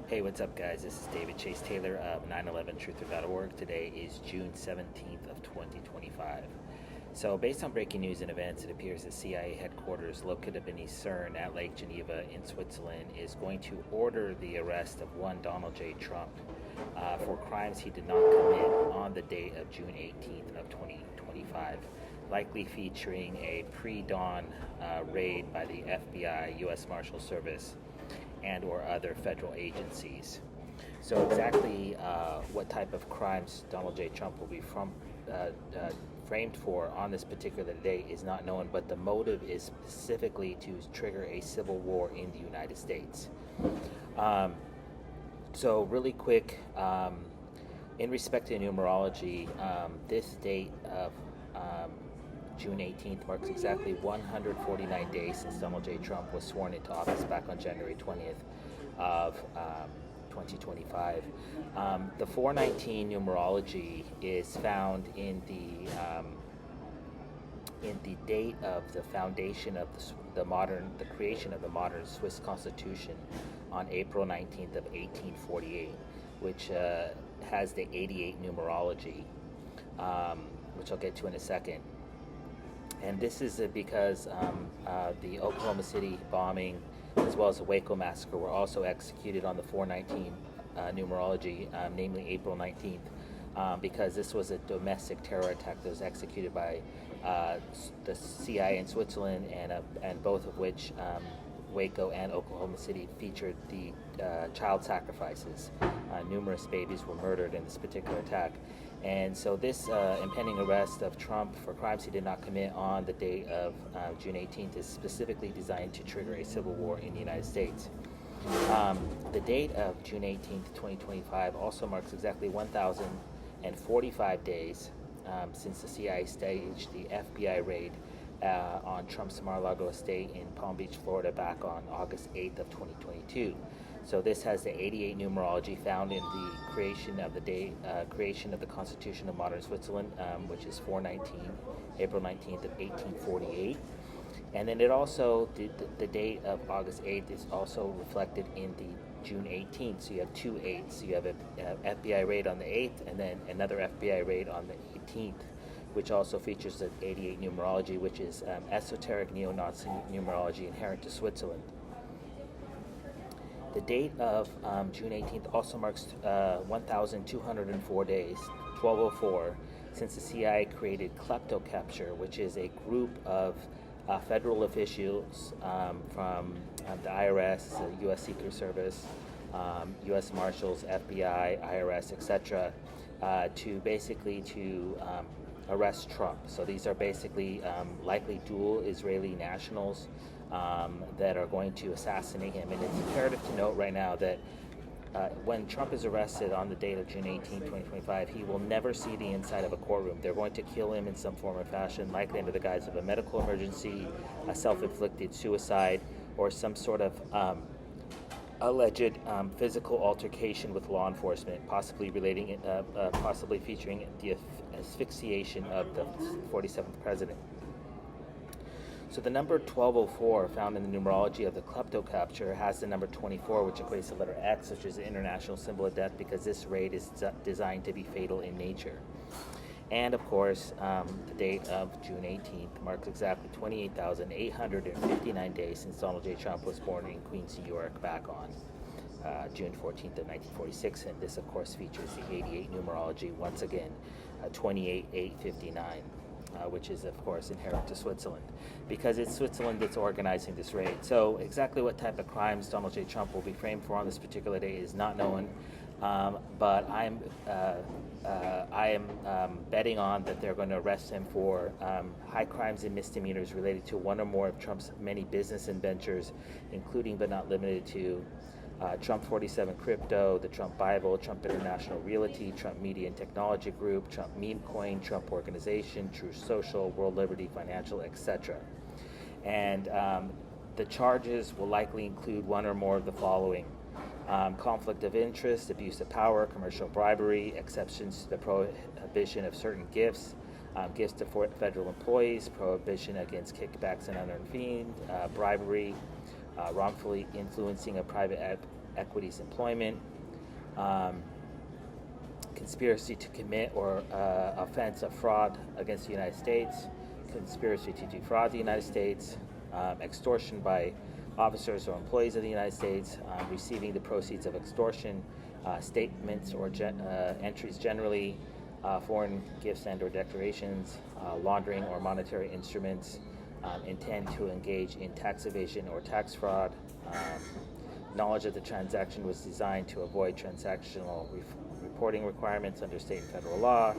Hey, what's up, guys? This is David Chase Taylor of 911truther.org. Today is June 17th of 2025. So, based on breaking news and events, it appears that CIA headquarters located beneath CERN at Lake Geneva in Switzerland is going to order the arrest of one Donald J. Trump for crimes he did not commit on the date of June 18th of 2025, likely featuring a pre-dawn raid by the FBI, U.S. Marshal Service, and or other federal agencies. So exactly what type of crimes Donald J. Trump will be framed for on this particular day is not known, but the motive is specifically to trigger a civil war in the United States. So really quick, in respect to numerology, this date of June 18th marks exactly 149 days since Donald J. Trump was sworn into office back on January 20th of 2025. The 419 numerology is found in the date of the foundation of the creation of the modern Swiss Constitution on April 19th of 1848, which has the 88 numerology, which I'll get to in a second. And this is because the Oklahoma City bombing, as well as the Waco massacre, were also executed on the 419 numerology, namely April 19th, because this was a domestic terror attack that was executed by the CIA in Switzerland, and both of which, Waco and Oklahoma City, featured the child sacrifices. Numerous babies were murdered in this particular attack. And so this impending arrest of Trump for crimes he did not commit on the date of June 18th is specifically designed to trigger a civil war in the United States. The date of June 18th, 2025 also marks exactly 1,045 days since the CIA staged the FBI raid on Trump's Mar-a-Lago estate in Palm Beach, Florida, back on August 8th of 2022. So this has the 88 numerology found in the creation of the Constitution of modern Switzerland, which is 419, April 19th of 1848. And then it also, the date of August 8th is also reflected in the June 18th. So you have two 8s. So you have an FBI raid on the 8th and then another FBI raid on the 18th, which also features the 88 numerology, which is esoteric neo-Nazi numerology inherent to Switzerland. The date of June 18th also marks 1,204 days, 1204, since the CIA created KleptoCapture, which is a group of federal officials from the IRS, the U.S. Secret Service, U.S. Marshals, FBI, IRS, etc., to arrest Trump. So these are basically likely dual Israeli nationals that are going to assassinate him. And it's imperative to note right now that when Trump is arrested on the date of June 18, 2025, he will never see the inside of a courtroom. They're going to kill him in some form or fashion, likely under the guise of a medical emergency, a self-inflicted suicide, or some sort of alleged physical altercation with law enforcement, possibly featuring the asphyxiation of the 47th president. So the number 1204 found in the numerology of the KleptoCapture has the number 24, which equates to the letter X, which is the international symbol of death, because this raid is designed to be fatal in nature. And of course, the date of June 18th marks exactly 28,859 days since Donald J. Trump was born in Queens, New York, back on June 14th of 1946. And this, of course, features the 88 numerology, once again, 28,859. Which is, of course, inherent to Switzerland, because it's Switzerland that's organizing this raid. So exactly what type of crimes Donald J. Trump will be framed for on this particular day is not known, but I am betting on that they're going to arrest him for high crimes and misdemeanors related to one or more of Trump's many business ventures, including but not limited to Trump 47 Crypto, the Trump Bible, Trump International Realty, Trump Media and Technology Group, Trump Meme Coin, Trump Organization, True Social, World Liberty Financial, etc. And the charges will likely include one or more of the following: conflict of interest, abuse of power, commercial bribery, exceptions to the prohibition of certain gifts, gifts to federal employees, prohibition against kickbacks and unearned fees, bribery, wrongfully influencing a private equity's employment, conspiracy to commit or offense of fraud against the United States, conspiracy to defraud the United States, extortion by officers or employees of the United States, receiving the proceeds of extortion, statements or entries generally, foreign gifts and or declarations, laundering or monetary instruments, intend to engage in tax evasion or tax fraud, knowledge that the transaction was designed to avoid transactional reporting requirements under state and federal law,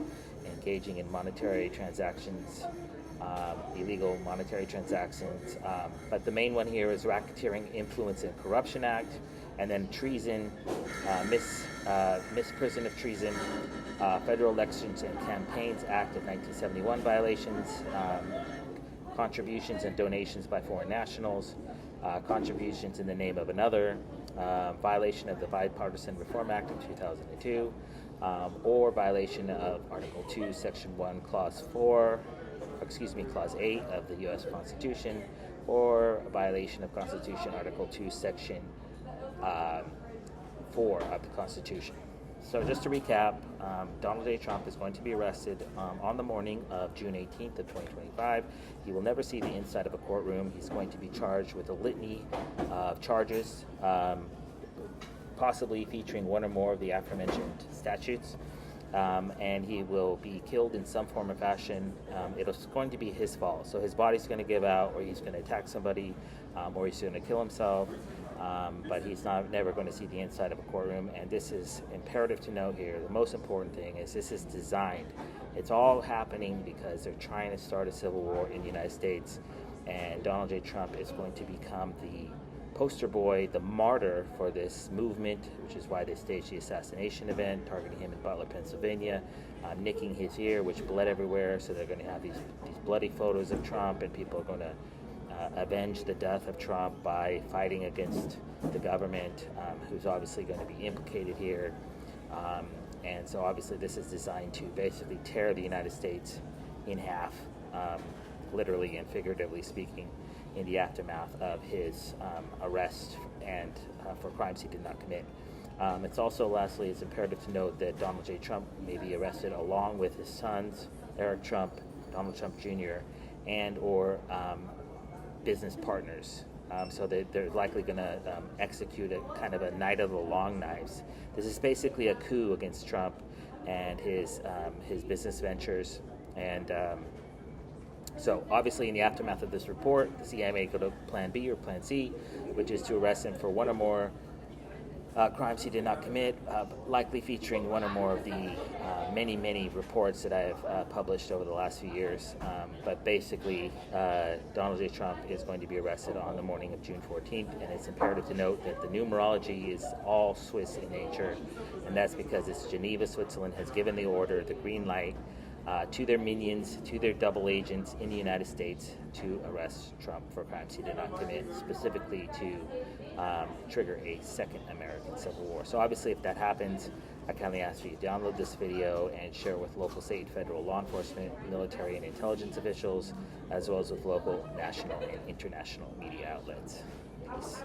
engaging in monetary transactions, illegal monetary transactions. But the main one here is Racketeering, Influence, and Corruption Act, and then treason, misprision of treason, Federal Elections and Campaigns Act of 1971 violations, contributions and donations by foreign nationals, contributions in the name of another, violation of the Bipartisan Reform Act of 2002, or violation of Article 2, Section 1, Clause 8 of the U.S. Constitution, or a violation of Constitution Article 2, Section 4 of the Constitution. So just to recap, Donald J. Trump is going to be arrested on the morning of June 18th of 2025. He will never see the inside of a courtroom. He's going to be charged with a litany of charges, possibly featuring one or more of the aforementioned statutes, and he will be killed in some form or fashion. It's going to be his fault. So his body's going to give out, or he's going to attack somebody, or he's going to kill himself. But he's never going to see the inside of a courtroom, and this is imperative to note here. The most important thing is this is designed. It's all happening because they're trying to start a civil war in the United States, and Donald J. Trump is going to become the poster boy, the martyr for this movement, which is why they staged the assassination event, targeting him in Butler, Pennsylvania, nicking his ear, which bled everywhere, so they're going to have these bloody photos of Trump, and people are going to avenge the death of Trump by fighting against the government, who's obviously going to be implicated here. And so obviously this is designed to basically tear the United States in half, literally and figuratively speaking, in the aftermath of his arrest and for crimes he did not commit. It's also, lastly, it's imperative to note that Donald J. Trump may be arrested along with his sons, Eric Trump, Donald Trump Jr., and or business partners. So they're likely going to execute a kind of a night of the long knives. This is basically a coup against Trump and his business ventures. And so obviously in the aftermath of this report, the CIA may go to Plan B or Plan C, which is to arrest him for one or more crimes he did not commit, likely featuring one or more of the many reports that I have published over the last few years. But basically, Donald J. Trump is going to be arrested on the morning of June 14th, and it's imperative to note that the numerology is all Swiss in nature, and that's because it's Geneva, Switzerland has given the order, the green light, to their minions, to their double agents in the United States to arrest Trump for crimes he did not commit, specifically to trigger a second American Civil War. So obviously if that happens, I kindly ask you to download this video and share with local, state, and federal law enforcement, military, and intelligence officials, as well as with local, national, and international media outlets. Peace.